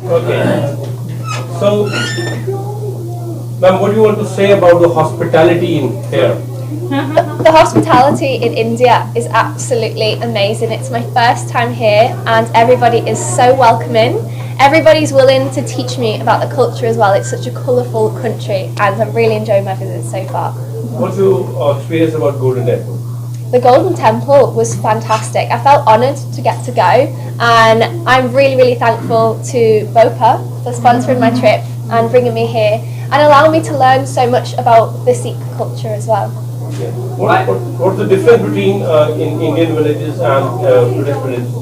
Okay. So, ma'am, what do you want to say about the hospitality in here? The hospitality in India is absolutely amazing. It's my first time here and everybody is so welcoming. Everybody's willing to teach me about the culture as well. It's such a colourful country and I'm really enjoying my visit so far. What's your experience about Golden Temple? The Golden Temple was fantastic. I felt honoured to get to go and I'm really thankful to BOPA for sponsoring my trip and bringing me here and allowing me to learn so much about the Sikh culture as well. Yeah. What's the difference between in Indian villages and British villages?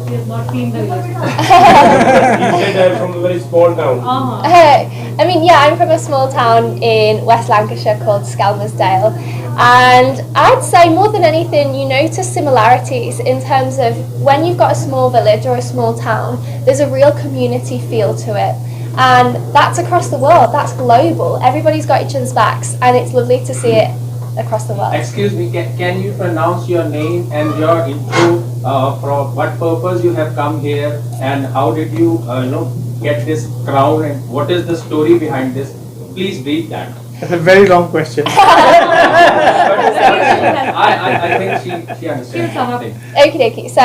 We have not been the village. You said I'm from a very small town. I mean, yeah, I'm from a small town in West Lancashire called Skelmersdale. And I'd say more than anything, you notice similarities in terms of when you've got a small village or a small town, there's a real community feel to it. And that's across the world, that's global. Everybody's got each other's backs and it's lovely to see it across the world. Excuse me, can you pronounce your name and your intro, for what purpose you have come here and how did you, get this crown and what is the story behind this? Please read that. That's a very long question. I think she understands something. Okie dokie. So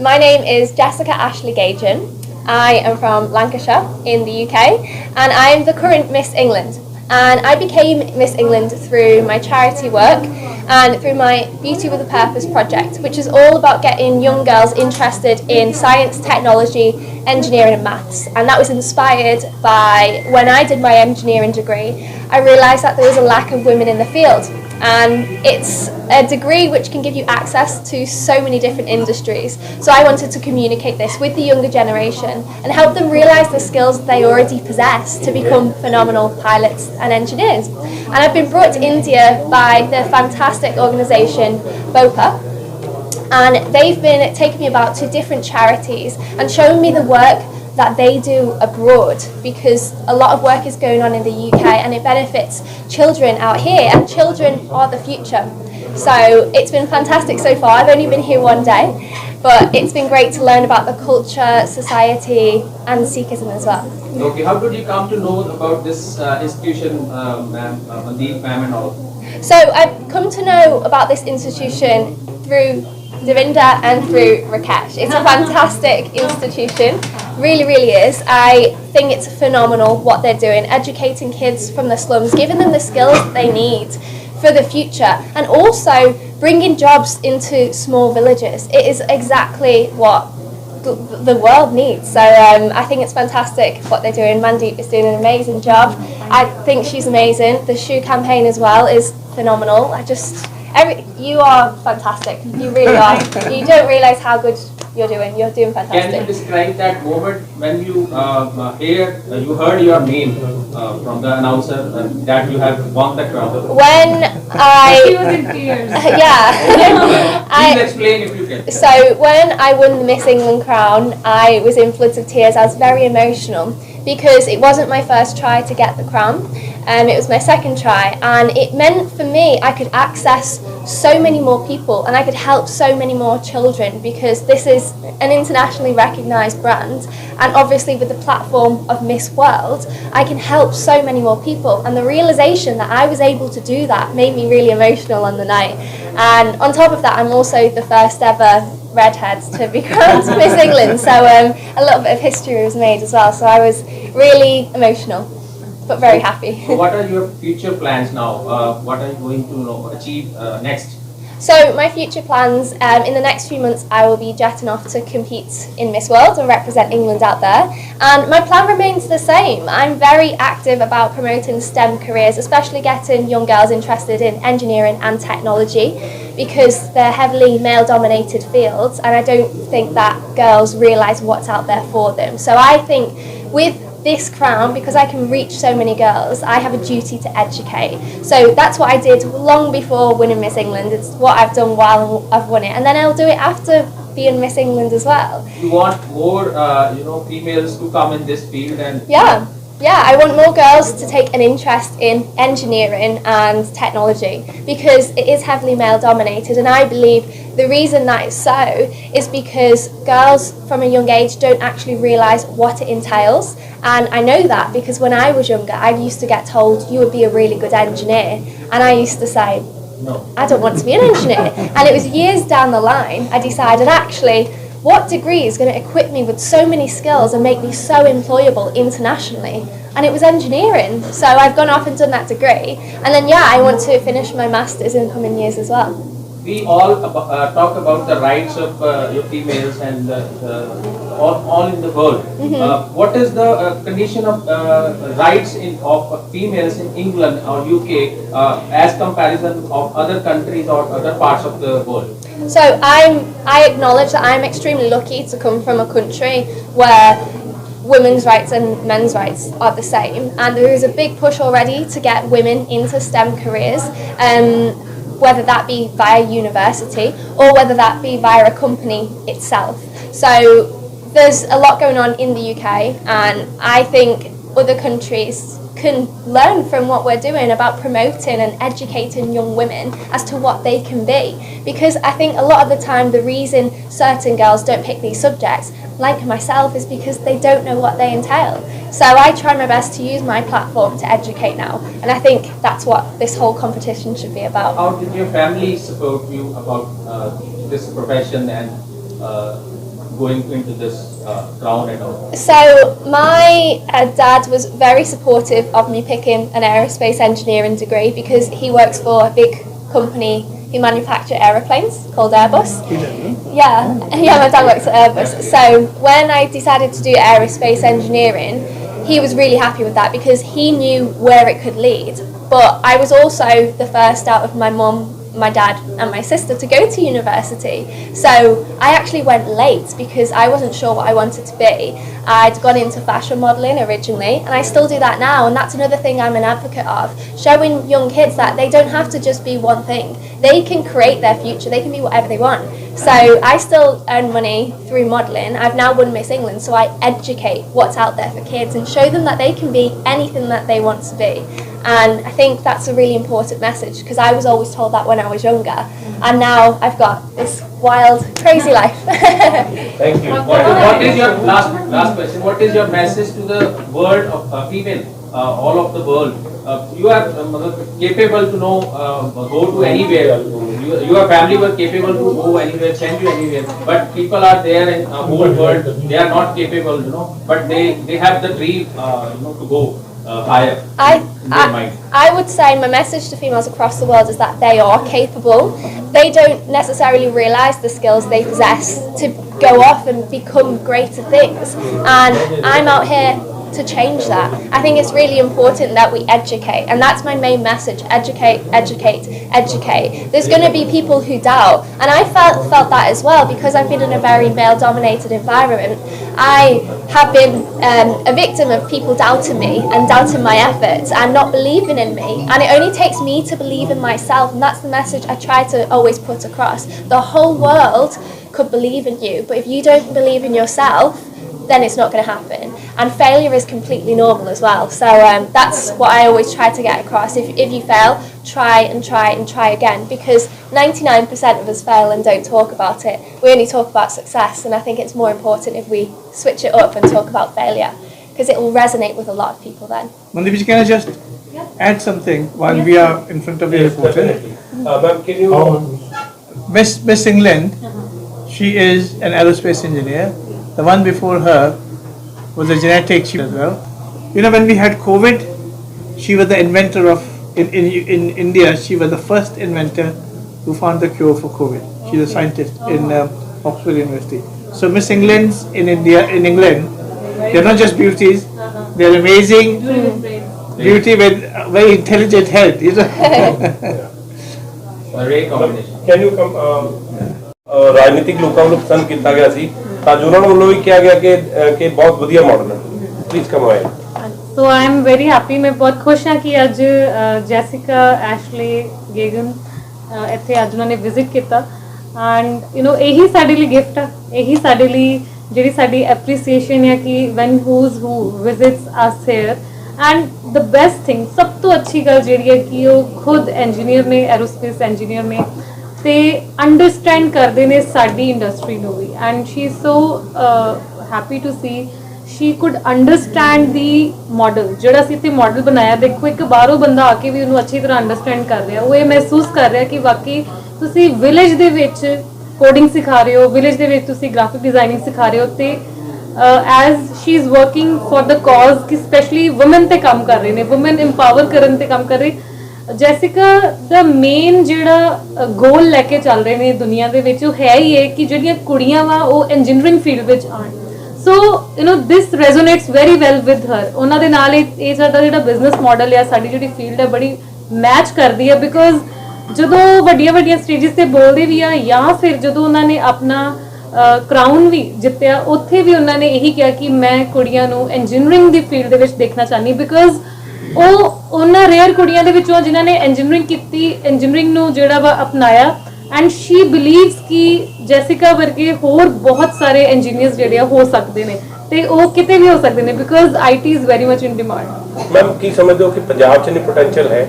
my name is Jessica Ashley Gajan. I am from Lancashire in the UK and I am the current Miss England. And I became Miss England through my charity work and through my Beauty with a Purpose project, which is all about getting young girls interested in science, technology, engineering and maths. And that was inspired by when I did my engineering degree, I realised that there was a lack of women in the field. And it's a degree which can give you access to so many different industries. So I wanted to communicate this with the younger generation and help them realise the skills they already possess to become phenomenal pilots and engineers. And I've been brought to India by the fantastic organisation BOPA, and they've been taking me about to different charities and showing me the work that they do abroad, because a lot of work is going on in the UK and it benefits children out here, and children are the future. So it's been fantastic so far. I've only been here one day, but it's been great to learn about the culture, society and Sikhism as well. Okay, how did you come to know about this institution, ma'am, Mandeep, ma'am and all? So I've come to know about this institution through Devinda and through Rakesh. It's a fantastic institution, really is. I think it's phenomenal what they're doing, educating kids from the slums, giving them the skills that they need for the future, and also bringing jobs into small villages. It is exactly what the world needs. So I think it's fantastic what they're doing. Mandeep is doing an amazing job. I think she's amazing. The shoe campaign as well is phenomenal. You are fantastic. You really are. You don't realise how good you're doing. You're doing Can you fantastic. describe that moment when you you heard your name from the announcer that you have won the crown? When She was I, in tears. yeah, Please explain if you can. So when I won the Miss England crown, I was in floods of tears. I was very emotional because it wasn't my first try to get the crown. It was my second try, and it meant for me I could access so many more people and I could help so many more children, because this is an internationally recognised brand, and obviously with the platform of Miss World I can help so many more people, and the realisation that I was able to do that made me really emotional on the night. And on top of that, I'm also the first ever redhead to be crowned Miss England, so a little bit of history was made as well, so I was really emotional but very happy. So what are your future plans now? What are you going to achieve next? So my future plans, in the next few months I will be jetting off to compete in Miss World and represent England out there, and my plan remains the same. I'm very active about promoting STEM careers, especially getting young girls interested in engineering and technology, because they're heavily male dominated fields and I don't think that girls realise what's out there for them. So I think with this crown, because I can reach so many girls, I have a duty to educate. So that's what I did long before winning Miss England. It's what I've done while I've won it, and then I'll do it after being Miss England as well. You want more, females to come in this field and Yeah, Yeah, I want more girls to take an interest in engineering and technology because it is heavily male dominated, and I believe the reason that is so is because girls from a young age don't actually realise what it entails. And I know that because when I was younger, I used to get told you would be a really good engineer, and I used to say, No. I don't want to be an engineer. And it was years down the line I decided actually what degree is going to equip me with so many skills and make me so employable internationally? And it was engineering. So I've gone off and done that degree. And then, yeah, I want to finish my master's in the coming years as well. We all talk about the rights of your females and all in the world. What is the condition of rights of females in England or UK as comparison of other countries or other parts of the world? So I acknowledge that I'm extremely lucky to come from a country where women's rights and men's rights are the same, and there is a big push already to get women into STEM careers, whether that be via university or whether that be via a company itself. So there's a lot going on in the UK, and I think other countries can learn from what we're doing about promoting and educating young women as to what they can be. Because I think a lot of the time the reason certain girls don't pick these subjects, like myself, is because they don't know what they entail. So I try my best to use my platform to educate now, and I think that's what this whole competition should be about. How did your family support you about this profession and going into this ground and all? So my dad was very supportive of me picking an aerospace engineering degree because he works for a big company who manufacture aeroplanes called Airbus. Yeah, my dad works at Airbus. So when I decided to do aerospace engineering, he was really happy with that because he knew where it could lead. But I was also the first out of my mum, my dad and my sister to go to university. So I actually went late because I wasn't sure what I wanted to be. I'd gone into fashion modelling originally, and I still do that now, and that's another thing I'm an advocate of, showing young kids that they don't have to just be one thing. They can create their future, they can be whatever they want. So I still earn money through modelling. I've now won Miss England, so I educate what's out there for kids and show them that they can be anything that they want to be. And I think that's a really important message because I was always told that when I was younger, and now I've got this wild, crazy life. Thank you. What is your last question? What is your message to the world of female, all of the world? You are capable to go to anywhere. Your family were capable to go anywhere, send you anywhere. But people are there in a whole world. They are not capable, but they have the dream, to go higher. I would say my message to females across the world is that they are capable. They don't necessarily realise the skills they possess to go off and become greater things. And I'm out here to change that. I think it's really important that we educate, and that's my main message: educate, educate, educate. There's going to be people who doubt, and I felt that as well because I've been in a very male-dominated environment. I have been a victim of people doubting me and doubting my efforts and not believing in me, and it only takes me to believe in myself, and that's the message I try to always put across. The whole world could believe in you, but if you don't believe in yourself, then it's not going to happen. And failure is completely normal as well. So that's what I always try to get across. If you fail, try and try and try again, because 99% of us fail and don't talk about it. We only talk about success, and I think it's more important if we switch it up and talk about failure, because it will resonate with a lot of people then. Mandeep, can I just add something while we are in front of the reporter? Definitely. Ma'am, can you... Miss England, she is an aerospace engineer. The one before her was a genetics as well. When we had COVID, she was the inventor of, in India, she was the first inventor who found the cure for COVID. She's a scientist in Oxford University. So Miss England's in England, they're not just beauties, they're amazing beauty with very intelligent head. A rare combination. Can you come... ਰਾਜਨੀਤਿਕ ਲੋਕਾਂ ਵੱਲੋਂ ਪਸੰਦ ਕੀਤਾ ਗਿਆ ਸੀ ਤਾਂ ਜੋ ਉਹਨਾਂ ਵੱਲੋਂ ਵੀ ਕਿਹਾ ਗਿਆ ਕਿ ਬਹੁਤ ਵਧੀਆ ਮਾਡਲ ਹੈ ਪਲੀਜ਼ ਕਮ ਆਏ ਸੋ ਆਈ ਐਮ ਵੈਰੀ ਹੈਪੀ ਮੈਂ ਬਹੁਤ ਖੁਸ਼ ਹਾਂ ਕਿ ਅੱਜ ਜੈਸਿਕਾ ਐਸ਼ਲੇ ਗੇਗਨ ਇੱਥੇ ਅੱਜ ਉਹਨਾਂ ਨੇ ਵਿਜ਼ਿਟ ਕੀਤਾ ਐਂਡ ਇਹੀ ਸਾਡੇ ਲਈ ਗਿਫਟ ਆ ਇਹੀ ਸਾਡੇ ਲਈ ਜਿਹੜੀ ਸਾਡੀ ਐਪਰੀਸੀਏਸ਼ਨ ਹੈ ਕਿ when whose who visits us here and the best thing, ਸਭ ਤੋਂ ਅੱਛੀ ਗੱਲ ਜਿਹੜੀ ਹੈ ਕਿ ਉਹ ਖੁਦ ਇੰਜੀਨੀਅਰ ਨੇ, ਐਰੋਸਪੇਸ ਇੰਜੀਨੀਅਰ ਨੇ ਤੇ ਅੰਡਰਸਟੈਂਡ ਕਰਦੇ ਨੇ ਸਾਡੀ ਇੰਡਸਟਰੀ ਨੂੰ ਵੀ, and she is so happy to see she could understand the model ਜਿਹੜਾ ਅਸੀਂ ਇੱਥੇ ਮਾਡਲ ਬਣਾਇਆ। ਦੇਖੋ ਇੱਕ ਬਾਹਰੋਂ ਬੰਦਾ ਆ ਕੇ ਵੀ ਉਹਨੂੰ ਅੱਛੀ ਤਰ੍ਹਾਂ ਅੰਡਰਸਟੈਂਡ ਕਰ ਰਿਹਾ, ਉਹ ਇਹ ਮਹਿਸੂਸ ਕਰ ਰਿਹਾ ਕਿ ਵਾਕਈ ਤੁਸੀਂ ਵਿਲੇਜ ਦੇ ਵਿੱਚ ਕੋਡਿੰਗ ਸਿਖਾ ਰਹੇ ਹੋ, ਵਿਲੇਜ ਦੇ ਵਿੱਚ ਤੁਸੀਂ ਗ੍ਰਾਫਿਕ ਡਿਜ਼ਾਈਨਿੰਗ ਸਿਖਾ ਰਹੇ ਹੋ ਤੇ as she is working for the cause ਕਿ ਸਪੈਸ਼ਲੀ ਔਮਨ ਤੇ ਕੰਮ ਕਰ ਰਹੇ ਨੇ, ਔਮਨ ਇੰਪਾਵਰ ਕਰਨ ਤੇ ਕੰਮ ਕਰ ਰਹੇ। ਜੈਸਿਕਾ ਦਾ ਮੇਨ ਜਿਹੜਾ ਗੋਲ ਲੈ ਕੇ ਚੱਲ ਰਹੇ ਨੇ ਦੁਨੀਆ ਦੇ ਵਿੱਚ ਉਹ ਹੈ ਹੀ ਹੈ ਕਿ ਜਿਹੜੀਆਂ ਕੁੜੀਆਂ ਵਾ ਉਹ ਇੰਜੀਨੀਅਰਿੰਗ ਫੀਲਡ ਵਿੱਚ ਆਉਣ। So you نو this resonates very well with her. ਉਹਨਾਂ ਦੇ ਨਾਲ ਇਹ ਸਾਡਾ ਜਿਹੜਾ ਬਿਜ਼ਨਸ ਮਾਡਲ ਹੈ, ਸਾਡੀ ਜਿਹੜੀ ਫੀਲਡ ਹੈ ਬੜੀ ਮੈਚ ਕਰਦੀ ਹੈ, ਬਿਕੋਜ਼ ਜਦੋਂ ਵੱਡੀਆਂ ਵੱਡੀਆਂ ਸਟੇਜਸ ਤੇ ਬੋਲਦੇ ਵੀ ਆ ਜਾਂ ਫਿਰ ਜਦੋਂ ਉਹਨਾਂ ਨੇ ਆਪਣਾ ਕਰਾਊਨ ਵੀ ਜਿੱਤਿਆ ਉੱਥੇ ਵੀ ਉਹਨਾਂ ਨੇ ਇਹੀ ਕਿਹਾ ਕਿ ਮੈਂ ਕੁੜੀਆਂ ਨੂੰ ਇੰਜੀਨੀਅਰਿੰਗ ਦੀ ਫੀਲਡ ਦੇ ਵਿੱਚ ਦੇਖਣਾ ਚਾਹੁੰਦੀ, ਬਿਕੋਜ਼ ਉਹ ਉਹਨਾਂ ਰੇਅਰ ਕੁੜੀਆਂ ਦੇ ਵਿੱਚੋਂ ਜਿਨ੍ਹਾਂ ਨੇ ਇੰਜੀਨੀਅਰਿੰਗ ਕੀਤੀ, ਇੰਜੀਨੀਅਰਿੰਗ ਨੂੰ ਜਿਹੜਾ ਵਾ ਅਪਣਾਇਆ ਐਂਡ ਸ਼ੀ ਬਿਲੀਵਸ ਕਿ ਜੈਸਿਕਾ ਵਰਗੇ ਹੋਰ ਬਹੁਤ ਸਾਰੇ ਇੰਜੀਨੀਅਰਸ ਜਿਹੜੇ ਆ ਹੋ ਸਕਦੇ ਨੇ ਤੇ ਉਹ ਕਿਤੇ ਵੀ ਹੋ ਸਕਦੇ ਨੇ, because IT is very much in demand. Ma'am ਕੀ ਸਮਝਦੇ ਹੋ ਕਿ ਪੰਜਾਬ 'ਚ ਨਹੀਂ ਪੋਟੈਂਸ਼ੀਅਲ ਹੈ?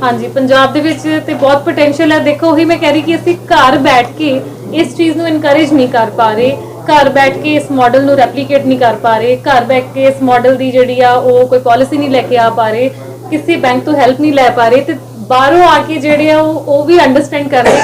ਹਾਂਜੀ, ਪੰਜਾਬ ਦੇ ਵਿੱਚ ਤੇ ਬਹੁਤ ਪੋਟੈਂਸ਼ੀਅਲ ਹੈ। ਦੇਖੋ ਉਹੀ ਮੈਂ ਕਹਿ ਰਹੀ ਕਿ ਅਸੀਂ ਘਰ ਬੈਠ ਕੇ ਇਸ ਚੀਜ਼ ਨੂੰ ਇਨਕਰੇਜ ਨਹੀਂ ਕਰ ਪਾ ਰਹੇ, ਘਰ ਬੈਠ ਕੇ ਇਸ ਮਾਡਲ ਨੂੰ ਰੈਪਲੀਕੇਟ ਨਹੀਂ ਕਰ ਪਾ ਰਹੇ, ਘਰ ਬੈਠ ਕੇ ਇਸ ਮਾਡਲ ਦੀ ਜਿਹੜੀ ਆ ਉਹ ਕੋਈ ਪਾਲਿਸੀ ਨਹੀਂ ਲੈ ਕੇ ਆ ਪਾ ਰਹੇ, ਕਿਸੇ ਬੈਂਕ ਤੋਂ ਹੈਲਪ ਨਹੀਂ ਲੈ ਪਾ ਰਹੇ ਤੇ ਬਾਹਰੋਂ ਆ ਕੇ ਜਿਹੜੇ ਆ ਉਹ ਵੀ ਅੰਡਰਸਟੈਂਡ ਕਰ ਰਹੇ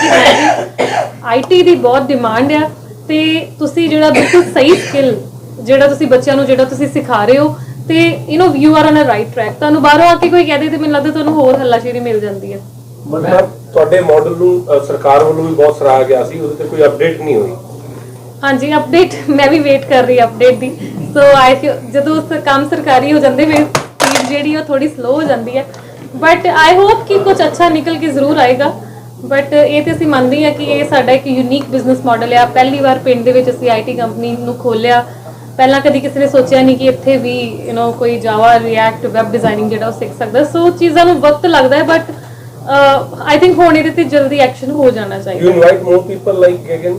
ਕਿ ਆਈਟੀ ਦੀ ਬਹੁਤ ਡਿਮਾਂਡ ਆ ਤੇ ਤੁਸੀਂ ਜਿਹੜਾ ਬਿਲਕੁਲ ਸਹੀ ਸਕਿੱਲ ਜਿਹੜਾ ਤੁਸੀਂ ਬੱਚਿਆਂ ਨੂੰ ਜਿਹੜਾ ਤੁਸੀਂ ਸਿਖਾ ਰਹੇ ਹੋ ਤੇ you نو you are on a right track. ਤੁਹਾਨੂੰ ਬਾਹਰੋਂ ਆ ਕੇ ਕੋਈ ਕਹਿ ਦੇ ਤੇ ਮੈਨੂੰ ਲੱਗਦਾ ਤੁਹਾਨੂੰ ਹੋਰ ਹੱਲਾਸ਼ੇਰੀ ਮਿਲ ਜਾਂਦੀ ਹੈ। ਮਤਲਬ ਤੁਹਾਡੇ ਮਾਡਲ ਨੂੰ ਸਰਕਾਰ ਵੱਲੋਂ ਵੀ ਬਹੁਤ ਸਰਾਹਿਆ ਗਿਆ ਸੀ, ਉਹਦੇ ਤੇ ਕੋਈ ਅਪਡੇਟ ਨਹੀਂ ਹੋਈ? ਹਾਂਜੀ, ਅਪਡੇਟ ਮੈਂ ਵੀ ਵੇਟ ਕਰ ਰਹੀ ਅਪਡੇਟ ਦੀ। ਸੋ ਜਦੋਂ ਕੰਮ ਸਰਕਾਰੀ ਹੋ ਜਾਂਦੇ ਫਿਰ ਚੀਜ਼ ਜਿਹੜੀ ਉਹ ਥੋੜੀ ਸਲੋ ਹੋ ਜਾਂਦੀ ਹੈ, ਬਟ ਆਈ ਹੋਪ ਕਿ ਕੁਝ ਅੱਛਾ ਨਿਕਲ ਕੇ ਜ਼ਰੂਰ ਆਏਗਾ। ਬਟ ਇਹ ਤੇ ਅਸੀਂ ਮੰਨਦੇ ਹਾਂ ਕਿ ਇਹ ਸਾਡਾ ਇੱਕ ਯੂਨੀਕ ਬਿਜ਼ਨਸ ਮਾਡਲ ਆ। ਪਹਿਲੀ ਵਾਰ ਪਿੰਡ ਦੇ ਵਿੱਚ ਅਸੀਂ ਆਈਟੀ ਕੰਪਨੀ ਨੂੰ ਖੋਲਿਆ, ਪਹਿਲਾਂ ਕਦੀ ਕਿਸੇ ਨੇ ਸੋਚਿਆ ਨਹੀਂ ਕਿ ਇੱਥੇ ਵੀ ਯੂ نو ਕੋਈ ਜਾਵਾ, ਰਿਐਕਟ, ਵੈਬ ਡਿਜ਼ਾਈਨਿੰਗ ਜਿਹੜਾ ਉਹ ਸਿੱਖ ਸਕਦਾ। ਸੋ ਚੀਜ਼ਾਂ ਨੂੰ ਵਕਤ ਲੱਗਦਾ ਹੈ, ਬਟ ਆਈ ਥਿੰਕ ਹੁਣ ਇਹਦੇ ਤੇ ਜਲਦੀ ਐਕਸ਼ਨ ਹੋ ਜਾਣਾ ਚਾਹੀਦਾ। You invite more people like Gagan?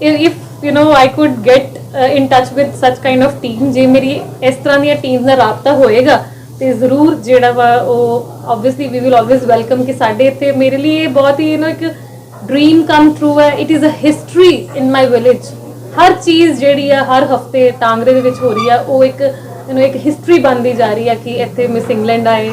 if you know I could get in touch with such kind of team, ਜੇ ਮੇਰੀ ਇਸ ਤਰ੍ਹਾਂ ਦੀਆਂ ਟੀਮਸ ਨਾਲ ਰਾਬਤਾ ਹੋਏਗਾ ਤੇ ਜ਼ਰੂਰ ਜਿਹੜਾ ਵਾ ਉਹ obviously we will always welcome ਕਿ ਸਾਡੇ ਇੱਥੇ ਮੇਰੇ ਲਈ ਇਹ ਬਹੁਤ ਹੀ ਇੱਕ ਡ੍ਰੀਮ ਕਮ ਟਰੂ ਹੈ। It is a history in my village. ਹਰ ਚੀਜ਼ ਜਿਹੜੀ ਆ ਹਰ ਹਫਤੇ ਟਾਂਗਰੇ ਦੇ ਵਿੱਚ ਹੋ ਰਹੀ ਆ, ਉਹ ਇੱਕ ਇੱਕ ਹਿਸਟਰੀ ਬਣਦੀ ਜਾ ਰਹੀ ਆ ਕਿ ਇੱਥੇ ਮਿਸ ਇੰਗਲੈਂਡ ਆਏ,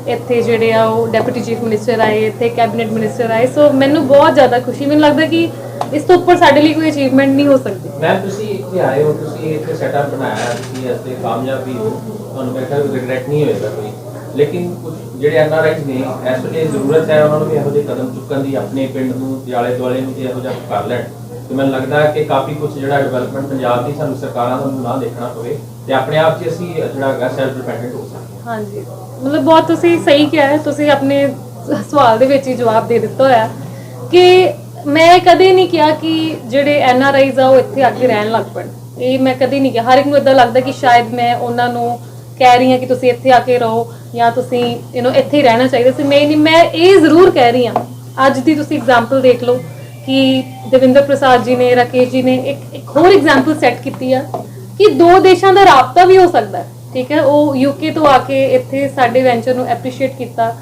ਇੱਥੇ ਜਿਹੜੇ ਆ ਉਹ ਡੈਪੂਟੀ ਚੀਫ ਮਿਨਿਸਟਰ ਆਏ, ਇੱਥੇ ਕੈਬਨਿਟ ਮਿਨਿਸਟਰ ਆਏ। ਸੋ ਮੈਨੂੰ ਬਹੁਤ ਜ਼ਿਆਦਾ ਖੁਸ਼ੀ, ਮੈਨੂੰ ਲੱਗਦਾ ਕਿ ਇਸ ਤੋਂ ਉੱਪਰ ਸਾਡੇ ਲਈ ਕੋਈ ਅਚੀਵਮੈਂਟ ਨਹੀਂ ਹੋ ਸਕਦੀ। ਮੈਮ ਤੁਸੀਂ ਇੱਥੇ ਆਏ ਹੋ, ਤੁਸੀਂ ਇੱਥੇ ਸੈਟਅਪ ਬਣਾਇਆ, ਤੁਸੀਂ ਇੱਥੇ ਕਾਮਯਾਬੀ ਹੋ, ਤੁਹਾਨੂੰ ਮੈਂ ਕਹਿੰਦਾ ਰਿਗਰੈਟ ਨਹੀਂ ਹੋਏਗਾ ਕੋਈ, ਲੇਕਿਨ ਕੁਝ ਜਿਹੜੇ ਐਨਆਰਆਈਜ਼ ਨੇ ਇਸ ਵੇਲੇ ਜ਼ਰੂਰਤ ਹੈ ਉਹਨਾਂ ਨੂੰ ਵੀ ਇਹੋ ਜਿਹੇ ਕਦਮ ਚੁੱਕਣ ਦੀ, ਆਪਣੇ ਪਿੰਡ ਨੂੰ ਤੇ ਆਲੇ ਦੁਆਲੇ ਨੂੰ ਤੇ ਇਹੋ ਜਿਹਾ ਕਰ ਲੈਣ। ਤੇ ਮੈਨੂੰ ਲੱਗਦਾ ਕਿ ਕਾਫੀ ਕੁਝ ਜਿਹੜਾ ਡਿਵੈਲਪਮੈਂਟ ਪੰਜਾਬ ਦੀ ਸਾਨੂੰ ਸਰਕਾਰਾਂ ਨੂੰ ਨਾ ਦੇਖਣਾ ਪਵੇ ਤੇ ਆਪਣੇ ਆਪ 'ਚ ਅਸੀਂ ਜਿਹੜਾ ਹੈਗਾ ਸੈਲਫ ਡਿਪੈਂਡੈਂਟ ਹੋ ਸਕਦੇ ਹਾਂ। ਹਾਂਜੀ, ਮਤਲਬ ਬਹੁਤ ਤੁਸੀਂ ਸਹੀ ਕਿਹਾ ਹੈ। ਤੁਸੀਂ ਆਪਣੇ ਸਵਾਲ ਦੇ ਵਿੱਚ ਹੀ ਜਵਾਬ ਦੇ ਦਿੱਤਾ ਹੋਇਆ ਕਿ ਮੈਂ ਕਦੇ ਨਹੀਂ ਕਿਹਾ ਕਿ ਜਿਹੜੇ ਐਨਆਰਆਈਜ਼ ਆ ਉਹ ਇੱਥੇ ਆ ਕੇ ਰਹਿਣ ਲੱਗ ਪਣ। ਇਹ ਮੈਂ ਕਦੇ ਨਹੀਂ ਕਿਹਾ। ਹਰ ਇੱਕ ਨੂੰ ਇਦਾਂ ਲੱਗਦਾ ਕਿ ਸ਼ਾਇਦ ਮੈਂ ਉਹਨਾਂ ਨੂੰ ਕਹਿ ਰਹੀ ਹਾਂ ਕਿ ਤੁਸੀਂ ਇੱਥੇ ਆ ਕੇ ਰਹੋ ਜਾਂ ਤੁਸੀਂ ਇੱਥੇ ਹੀ ਰਹਿਣਾ ਚਾਹੀਦਾ ਸੀ। ਮੈਂ ਇਹ ਜ਼ਰੂਰ ਕਹਿ ਰਹੀ ਹਾਂ, ਅੱਜ ਦੀ ਤੁਸੀਂ ਐਗਜ਼ਾਮਪਲ ਦੇਖ ਲਓ ਕਿ ਦਵਿੰਦਰ ਪ੍ਰਸਾਦ ਜੀ ਨੇ, ਰਾਕੇਸ਼ ਜੀ ਨੇ ਇੱਕ ਹੋਰ ਐਗਜ਼ਾਮਪਲ ਸੈੱਟ ਕੀਤੀ ਆ ਕਿ ਦੋ ਦੇਸ਼ਾਂ ਦਾ ਰਾਬਤਾ ਵੀ ਹੋ ਸਕਦਾ ਹੈ। ਠੀਕ ਹੈ, ਉਹ ਯੂਕੇ ਤੋਂ ਆ ਕੇ ਇੱਥੇ ਸਾਡੇ ਵੈਂਚਰ ਨੂੰ ਐਪਰੀਸ਼ੀਏਟ ਕੀਤਾ,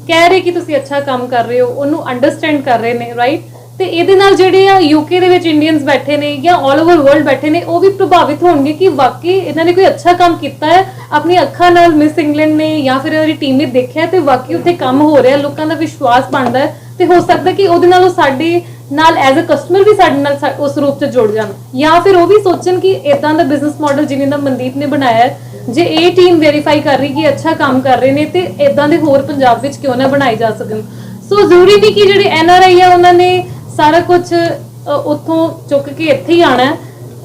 ਕਹਿ ਰਹੇ ਕਿ ਤੁਸੀਂ ਅੱਛਾ ਕੰਮ ਕਰ ਰਹੇ ਹੋ, ਉਹਨੂੰ ਅੰਡਰਸਟੈਂਡ ਕਰ ਰਹੇ ਨੇ, ਰਾਈਟ। ਤੇ ਇਹਦੇ ਨਾਲ ਜਿਹੜੇ ਆ ਯੂਕੇ ਦੇ ਵਿੱਚ ਇੰਡੀਅਨਸ ਬੈਠੇ ਨੇ ਜਾਂ ਆਲ ਓਵਰ ਵਰਲਡ ਬੈਠੇ ਨੇ, ਉਹ ਵੀ ਪ੍ਰਭਾਵਿਤ ਹੋਣਗੇ ਕਿ ਵਾਕਈ ਇਹਨਾਂ ਨੇ ਕੋਈ ਅੱਛਾ ਕੰਮ ਕੀਤਾ ਹੈ, ਆਪਣੀ ਅੱਖਾਂ ਨਾਲ ਮਿਸ ਇੰਗਲੈਂਡ ਨੇ ਜਾਂ ਫਿਰ ਉਹਦੀ ਟੀਮ ਨੇ ਦੇਖਿਆ ਤੇ ਵਾਕਈ ਉੱਥੇ ਕੰਮ ਹੋ ਰਿਹਾ, ਲੋਕਾਂ ਦਾ ਵਿਸ਼ਵਾਸ ਬਣਦਾ ਹੈ ਤੇ ਹੋ ਸਕਦਾ ਕਿ ਉਹਦੇ ਨਾਲ ਉਹ ਸਾਡੇ ਨਾਲ ਐਜ਼ ਅ ਕਸਟਮਰ ਵੀ ਸਾਡੇ ਨਾਲ ਉਸ ਰੂਪ 'ਚ ਜੁੜ ਜਾਣ, ਜਾਂ ਫਿਰ ਉਹ ਵੀ ਸੋਚਣ ਕਿ ਇਦਾਂ ਦਾ ਬਿਜ਼ਨਸ ਮਾਡਲ ਜਿਵੇਂ ਦਾ ਮਨਦੀਪ ਨੇ ਬਣਾਇਆ ਹੈ, ਜੇ ਇਹ ਟੀਮ ਵੈਰੀਫਾਈ ਕਰ ਰਹੀ ਕਿ ਅੱਛਾ ਕੰਮ ਕਰ ਰਹੇ ਨੇ ਤੇ ਇਦਾਂ ਦੇ ਹੋਰ ਪੰਜਾਬ ਵਿੱਚ ਕਿਉਂ ਨਾ ਬਣਾਏ ਜਾ ਸਕਣ। ਸੋ ਜ਼ਰੂਰੀ ਨਹੀਂ ਕਿ ਜਿਹੜੇ ਐਨਆਰਆਈ ਆ ਉਹਨਾਂ ਨੇ ਸਾਰਾ ਕੁਝ ਉੱਥੋਂ ਚੁੱਕ ਕੇ ਇੱਥੇ ਹੀ ਆਣਾ ਹੈ।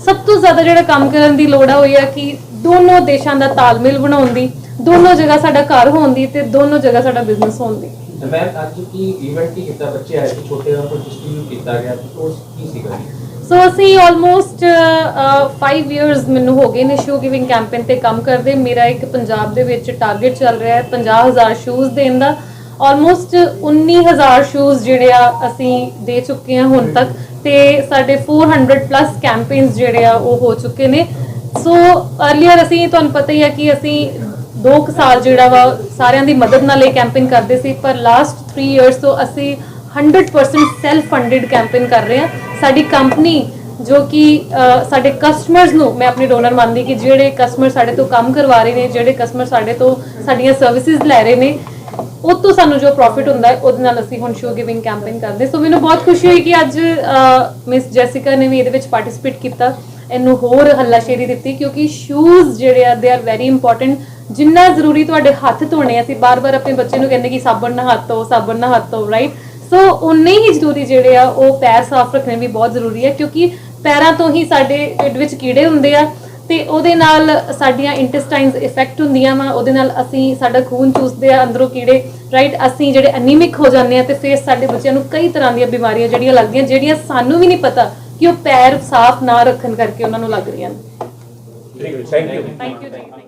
ਸਭ ਤੋਂ ਜ਼ਿਆਦਾ ਜਿਹੜਾ ਕੰਮ ਕਰਨ ਦੀ ਲੋੜ ਆ ਹੋਈ ਆ ਕਿ ਦੋਨੋਂ ਦੇਸ਼ਾਂ ਦਾ ਤਾਲਮੇਲ ਬਣਾਉਣ ਦੀ, ਦੋਨੋਂ ਜਗ੍ਹਾ ਸਾਡਾ ਘਰ ਹੋਣ ਦੀ ਤੇ ਦੋਨੋਂ ਜਗ੍ਹਾ ਸਾਡਾ ਬਿਜ਼ਨਸ ਹੋਣ ਦੀ। ਮੈਂ ਅੱਜ ਕੀ ਇਵੈਂਟ ਕੀ ਕੀਤਾ, ਬੱਚੇ ਆਏ ਸੀ ਛੋਟੇ, ਉਹਨਾਂ ਕੋਲ ਡਿਸਟ੍ਰੀਬਿਊਟ ਕੀਤਾ ਗਿਆ, ਉਸ ਕੀ ਸੀਗਾ? ਸੋ ਅਸੀਂ ਆਲਮੋਸਟ 5 ਇਅਰਸ ਮੈਨੂੰ ਹੋ ਗਏ ਨੇ ਸ਼ੂ ਗਿਵਿੰਗ ਕੈਂਪੇਨ ਤੇ ਕੰਮ ਕਰਦੇ। ਮੇਰਾ ਇੱਕ ਪੰਜਾਬ ਦੇ ਵਿੱਚ ਟਾਰਗੇਟ ਚੱਲ ਰਿਹਾ ਹੈ 50,000 ਸ਼ੂਜ਼ ਦੇਣ ਦਾ, ਆਲਮੋਸਟ 19000 ਸ਼ੂਜ਼ ਜਿਹੜੇ ਆ ਅਸੀਂ ਦੇ ਚੁੱਕੇ ਹਾਂ ਹੁਣ ਤੱਕ ਤੇ ਸਾਡੇ 400 ਪਲੱਸ ਕੈਂਪੇਨਸ ਜਿਹੜੇ ਆ ਉਹ ਹੋ ਚੁੱਕੇ ਨੇ। ਸੋ ਅਰਲੀਅਰ ਅਸੀਂ ਤੁਹਾਨੂੰ ਪਤਾ ਹੀ ਆ ਕਿ ਅਸੀਂ 2 ਸਾਲ ਜਿਹੜਾ ਵਾ ਸਾਰਿਆਂ ਦੀ ਮਦਦ ਨਾਲ ਇਹ ਕੈਂਪੇਨ ਕਰਦੇ ਸੀ, ਪਰ ਲਾਸਟ 3 ਇਅਰਸ ਤੋਂ ਅਸੀਂ 100% ਸੈਲਫ ਫੰਡਡ ਕੈਂਪੇਨ ਕਰ ਰਹੇ ਹਾਂ। ਸਾਡੀ ਕੰਪਨੀ ਜੋ ਕਿ ਸਾਡੇ ਕਸਟਮਰਸ ਨੂੰ, ਮੈਂ ਆਪਣੇ ਡੋਨਰ ਮੰਨਦੀ ਕਿ ਜਿਹੜੇ ਕਸਟਮਰ ਸਾਡੇ ਤੋਂ ਕੰਮ ਕਰਵਾ ਰਹੇ ਨੇ, ਜਿਹੜੇ ਕਸਟਮਰ ਸਾਡੇ ਤੋਂ ਸਾਡੀਆਂ ਸਰਵਿਸਿਜ਼ ਲੈ ਰਹੇ ਨੇ, ਉਹ ਤੋਂ ਸਾਨੂੰ ਜੋ ਪ੍ਰੋਫਿਟ ਹੁੰਦਾ ਹੈ ਉਹਦੇ ਨਾਲ ਅਸੀਂ ਹੁਣ ਸ਼ੋ ਗਿਵਿੰਗ ਕੈਂਪੇਨ ਕਰਦੇ। ਸੋ ਮੈਨੂੰ ਬਹੁਤ ਖੁਸ਼ੀ ਹੋਈ ਕਿ ਅੱਜ ਮਿਸ ਜੈਸਿਕਾ ਨੇ ਵੀ ਇਹਦੇ ਵਿੱਚ ਪਾਰਟਿਸਿਪੇਟ ਕੀਤਾ, ਇਹਨੂੰ ਹੋਰ ਹੱਲਾਸ਼ੇਰੀ ਦਿੱਤੀ, ਕਿਉਂਕਿ ਸ਼ੂਜ਼ ਜਿਹੜੇ ਆ ਦੇ ਆਰ ਵੈਰੀ ਇੰਪੋਰਟੈਂਟ। ਜਿੰਨਾ ਜ਼ਰੂਰੀ ਤੁਹਾਡੇ ਹੱਥ ਧੋਣੇ ਆ, ਅਸੀਂ ਬਾਰ-ਬਾਰ ਆਪਣੇ ਬੱਚੇ ਨੂੰ ਕਹਿੰਦੇ ਕਿ ਸਾਬਣ ਨਾਲ ਹੱਥ ਧੋ, ਸਾਬਣ ਨਾਲ ਹੱਥ ਧੋ, ਰਾਈਟ? ਸੋ ਉਨੇ ਹੀ ਜ਼ਰੂਰੀ ਜਿਹੜੇ ਆ ਉਹ ਪੈਰ ਸਾਫ਼ ਰੱਖਣੇ ਵੀ ਬਹੁਤ ਜ਼ਰੂਰੀ ਹੈ, ਕਿਉਂਕਿ ਪੈਰਾਂ ਤੋਂ ਹੀ ਸਾਡੇ ਢਿੱਡ ਵਿੱਚ ਕੀੜੇ ਹੁੰਦੇ ਆ ਤੇ ਉਹਦੇ ਨਾਲ ਸਾਡੀਆਂ ਇੰਟੈਸਟਾਈਨਸ ਇਫੈਕਟ ਹੁੰਦੀਆਂ ਵਾ, ਉਹਦੇ ਨਾਲ ਅਸੀਂ ਸਾਡਾ ਖੂਨ ਚੂਸਦੇ ਆ ਅੰਦਰੋਂ ਕੀੜੇ, ਰਾਈਟ? ਅਸੀਂ ਜਿਹੜੇ ਅਨੀਮਿਕ ਹੋ ਜਾਂਦੇ ਆ ਤੇ ਫਿਰ ਸਾਡੇ ਬੱਚਿਆਂ ਨੂੰ ਕਈ ਤਰ੍ਹਾਂ ਦੀਆਂ ਬਿਮਾਰੀਆਂ ਜਿਹੜੀਆਂ ਲੱਗਦੀਆਂ, ਜਿਹੜੀਆਂ ਸਾਨੂੰ ਵੀ ਨਹੀਂ ਪਤਾ ਕਿ ਉਹ ਪੈਰ ਸਾਫ਼ ਨਾ ਰੱਖਣ ਕਰਕੇ ਉਹਨਾਂ ਨੂੰ ਲੱਗ ਰਹੀਆਂ ਨੇ। Thank you. ਥੈਂਕ ਯੂ ਜੀ।